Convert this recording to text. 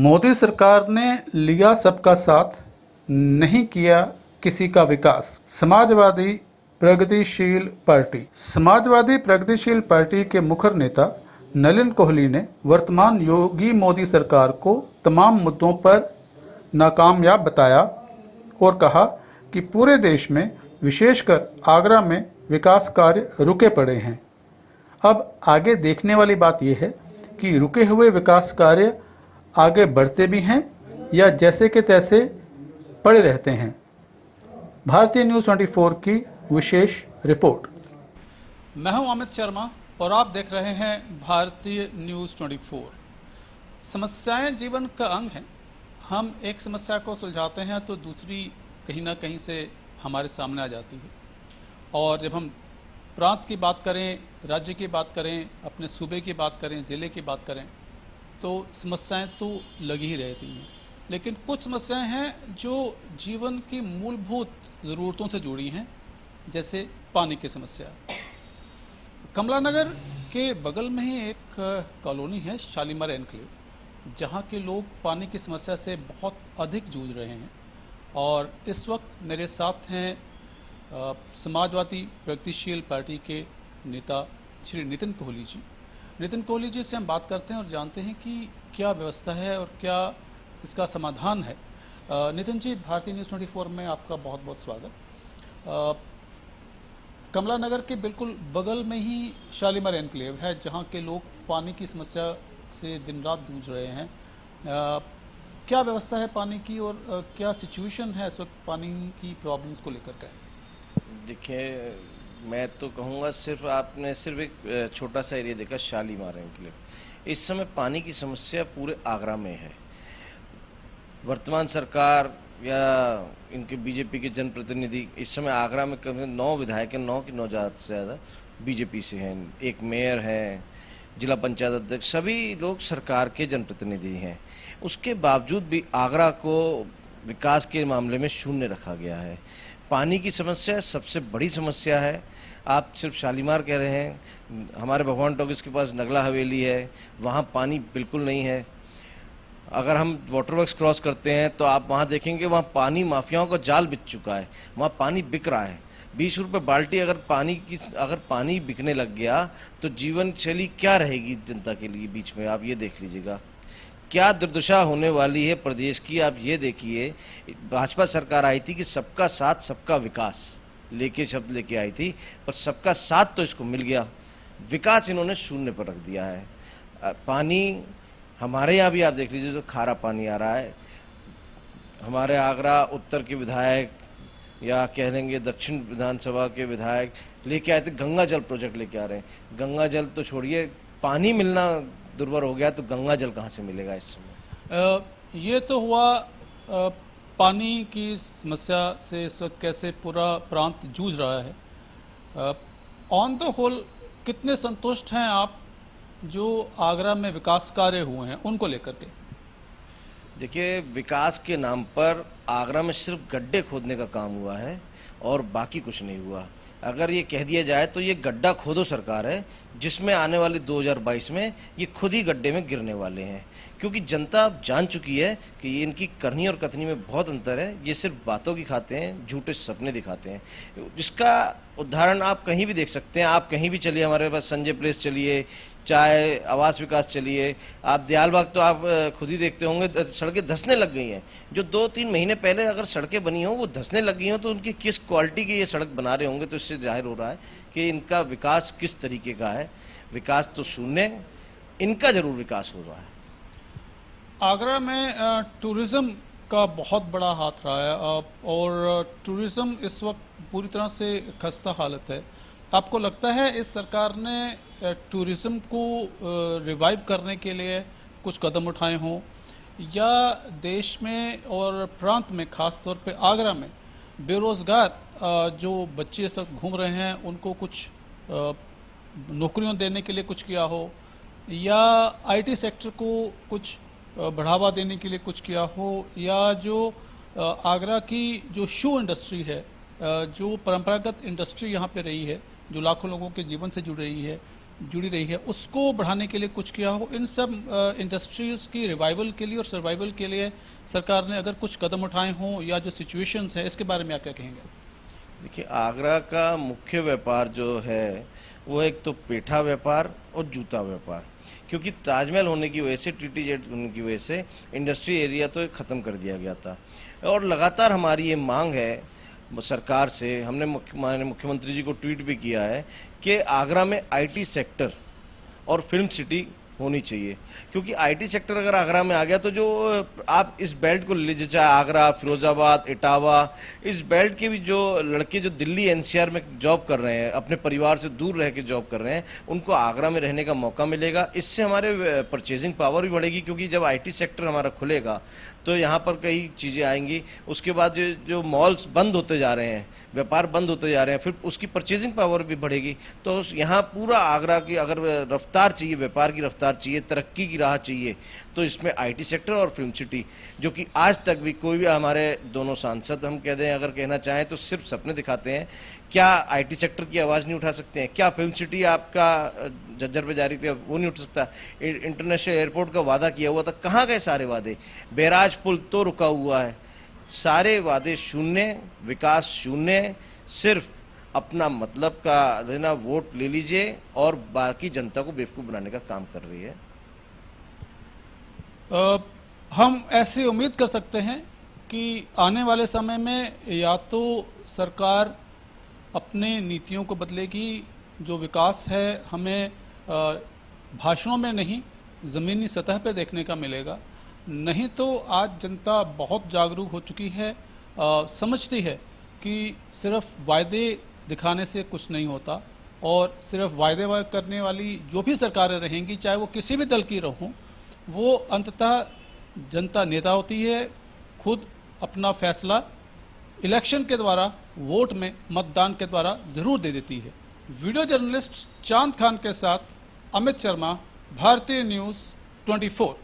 मोदी सरकार ने लिया सबका साथ, नहीं किया किसी का विकास। समाजवादी प्रगतिशील पार्टी के मुखर नेता नलिन कोहली ने वर्तमान योगी मोदी सरकार को तमाम मुद्दों पर नाकामयाब बताया और कहा कि पूरे देश में, विशेषकर आगरा में विकास कार्य रुके पड़े हैं। अब आगे देखने वाली बात यह है कि रुके हुए विकास कार्य आगे बढ़ते भी हैं या जैसे के तैसे पड़े रहते हैं। भारतीय न्यूज़ 24 की विशेष रिपोर्ट। मैं हूं अमित शर्मा और आप देख रहे हैं भारतीय न्यूज़ 24। समस्याएं जीवन का अंग हैं। हम एक समस्या को सुलझाते हैं तो दूसरी कहीं ना कहीं से हमारे सामने आ जाती है। और जब हम प्रांत की बात करें, राज्य की बात करें, अपने सूबे की बात करें, ज़िले की बात करें, तो समस्याएं तो लगी ही रहती हैं। लेकिन कुछ समस्याएं हैं जो जीवन की मूलभूत ज़रूरतों से जुड़ी हैं, जैसे पानी की समस्या। कमला नगर के बगल में ही एक कॉलोनी है, शालीमार एनक्लेव, जहां के लोग पानी की समस्या से बहुत अधिक जूझ रहे हैं। और इस वक्त मेरे साथ हैं समाजवादी प्रगतिशील पार्टी के नेता श्री नितिन कोहली जी। नितिन कोहली जी से हम बात करते हैं और जानते हैं कि क्या व्यवस्था है और क्या इसका समाधान है। नितिन जी, भारतीय न्यूज़ 24 में आपका बहुत बहुत स्वागत। कमला नगर के बिल्कुल बगल में ही शालीमार एनक्लेव है, जहां के लोग पानी की समस्या से दिन रात जूझ रहे हैं। क्या व्यवस्था है पानी की और क्या सिचुएशन है इस वक्त पानी की प्रॉब्लम्स को लेकर के? देखिए, मैं तो कहूँगा आपने सिर्फ एक छोटा सा एरिया देखा, शालीमार एनक्लेव। इस समय पानी की समस्या पूरे आगरा में है। वर्तमान सरकार या इनके बीजेपी के जनप्रतिनिधि इस समय आगरा में करीब 9 विधायक हैं, 9 की 9 ज़्यादा से ज़्यादा बीजेपी से हैं। एक मेयर है, जिला पंचायत अध्यक्ष, सभी लोग सरकार के जनप्रतिनिधि हैं। उसके बावजूद भी आगरा को विकास के मामले में शून्य रखा गया है। पानी की समस्या सबसे बड़ी समस्या है। आप सिर्फ शालीमार कह रहे हैं, हमारे भगवान टॉकीज के पास नगला हवेली है, वहाँ पानी बिल्कुल नहीं है। अगर हम वाटर वर्क्स क्रॉस करते हैं तो आप वहाँ देखेंगे वहाँ पानी माफियाओं का जाल बिछ चुका है, वहाँ पानी बिक रहा है। 20 रुपये बाल्टी अगर पानी बिकने लग गया तो जीवन शैली क्या रहेगी जनता के लिए बीच में, आप ये देख लीजिएगा क्या दुर्दशा होने वाली है प्रदेश की। आप ये देखिए, भाजपा सरकार आई थी कि सबका साथ सबका विकास शब्द लेके आई थी, पर सबका साथ तो इसको मिल गया, विकास इन्होंने शून्य पर रख दिया है। पानी हमारे यहाँ भी आप देख लीजिए, तो खारा पानी आ रहा है। हमारे आगरा उत्तर के विधायक या कह लेंगे दक्षिण विधानसभा के विधायक लेके आए थे, गंगा जल प्रोजेक्ट लेके आ रहे हैं। गंगा जल तो छोड़िए, पानी मिलना दुर्भर हो गया, तो गंगा जल कहाँ से मिलेगा इस समय? ये तो हुआ पानी की समस्या से इस वक्त कैसे पूरा प्रांत जूझ रहा है। ऑन द होल कितने संतुष्ट हैं आप जो आगरा में विकास कार्य हुए हैं उनको लेकर के? देखिए, विकास के नाम पर आगरा में सिर्फ गड्ढे खोदने का काम हुआ है और बाकी कुछ नहीं हुआ। अगर ये कह दिया जाए तो ये गड्ढा खोदो सरकार है, जिसमें आने वाले 2022 में ये खुद ही गड्ढे में गिरने वाले हैं। क्योंकि जनता अब जान चुकी है कि ये इनकी करनी और कथनी में बहुत अंतर है। ये सिर्फ बातों की खाते हैं, झूठे सपने दिखाते हैं। जिसका उदाहरण आप कहीं भी देख सकते हैं। आप कहीं भी चलिए, हमारे पास संजय प्लेस चलिए, चाहे आवास विकास चलिए, आप दयालबाग तो आप खुद ही देखते होंगे, सड़कें धंसने लग गई हैं। जो 2-3 महीने पहले अगर सड़कें बनी हो वो धंसने लग गई हो, तो उनकी किस क्वालिटी की ये सड़क बना रहे होंगे, तो इससे जाहिर हो रहा है कि इनका विकास किस तरीके का है। विकास तो शून्य, इनका जरूर विकास हो रहा है। आगरा में टूरिज्म का बहुत बड़ा हाथ रहा है और टूरिज्म इस वक्त पूरी तरह से खस्ता हालत है। आपको लगता है इस सरकार ने टूरिज्म को रिवाइव करने के लिए कुछ कदम उठाए हों, या देश में और प्रांत में खास तौर पे आगरा में बेरोज़गार जो बच्चे इस वक्त घूम रहे हैं उनको कुछ नौकरियों देने के लिए कुछ किया हो, या आईटी सेक्टर को कुछ बढ़ावा देने के लिए कुछ किया हो, या जो आगरा की जो शू इंडस्ट्री है, जो परंपरागत इंडस्ट्री यहाँ पे रही है, जो लाखों लोगों के जीवन से जुड़ रही है, जुड़ी रही है उसको बढ़ाने के लिए कुछ किया हो? इन सब इंडस्ट्रीज़ की रिवाइवल के लिए और सर्वाइवल के लिए सरकार ने अगर कुछ कदम उठाए हों या जो सिचुएशंस है इसके बारे में आप क्या कहेंगे? देखिए, आगरा का मुख्य व्यापार जो है वो एक तो पेठा व्यापार और जूता व्यापार, क्योंकि ताजमहल होने की वजह से, टीटीजेड होने की वजह से इंडस्ट्री एरिया तो ख़त्म कर दिया गया था। और लगातार हमारी ये मांग है सरकार से, हमने माननीय मुख्यमंत्री जी को ट्वीट भी किया है कि आगरा में आईटी सेक्टर और फिल्म सिटी होनी चाहिए, क्योंकि आईटी सेक्टर अगर आगरा में आ गया तो जो आप इस बेल्ट को ले लीजिए, चाहे आगरा, फिरोजाबाद, इटावा, इस बेल्ट के भी जो लड़के जो दिल्ली एनसीआर में जॉब कर रहे हैं, अपने परिवार से दूर रह के जॉब कर रहे हैं, उनको आगरा में रहने का मौका मिलेगा। इससे हमारे परचेजिंग पावर भी बढ़ेगी, क्योंकि जब आईटी सेक्टर हमारा खुलेगा तो यहाँ पर कई चीज़ें आएंगी। उसके बाद जो मॉल्स बंद होते जा रहे हैं, व्यापार बंद होते जा रहे हैं, फिर उसकी परचेजिंग पावर भी बढ़ेगी। तो यहाँ पूरा आगरा की अगर रफ्तार चाहिए, व्यापार की रफ्तार चाहिए, तरक्की की राह चाहिए, तो इसमें आईटी सेक्टर और फिल्म सिटी, जो कि आज तक भी कोई भी हमारे दोनों सांसद हम कह दें, अगर कहना चाहें तो सिर्फ सपने दिखाते हैं। क्या आईटी सेक्टर की आवाज़ नहीं उठा सकते हैं? क्या फिल्म सिटी आपका झज्जर पे जारी थे वो नहीं उठ सकता? इंटरनेशनल एयरपोर्ट का वादा किया हुआ था, कहाँ गए सारे वादे? बैराज पुल तो रुका हुआ है। सारे वादे शून्य, विकास शून्य, सिर्फ अपना मतलब का लेना, वोट ले लीजिए और बाकी जनता को बेवकूफ़ बनाने का काम कर रही है। हम ऐसे उम्मीद कर सकते हैं कि आने वाले समय में या तो सरकार अपने नीतियों को बदलेगी, जो विकास है हमें भाषणों में नहीं ज़मीनी सतह पर देखने का मिलेगा, नहीं तो आज जनता बहुत जागरूक हो चुकी है, समझती है कि सिर्फ वायदे दिखाने से कुछ नहीं होता और सिर्फ वायदे करने वाली जो भी सरकारें रहेंगी, चाहे वो किसी भी दल की हों, वो अंततः जनता नेता होती है, खुद अपना फैसला इलेक्शन के द्वारा, वोट में, मतदान के द्वारा ज़रूर दे देती है। वीडियो जर्नलिस्ट चांद खान के साथ अमित शर्मा, भारतीय न्यूज़ 24।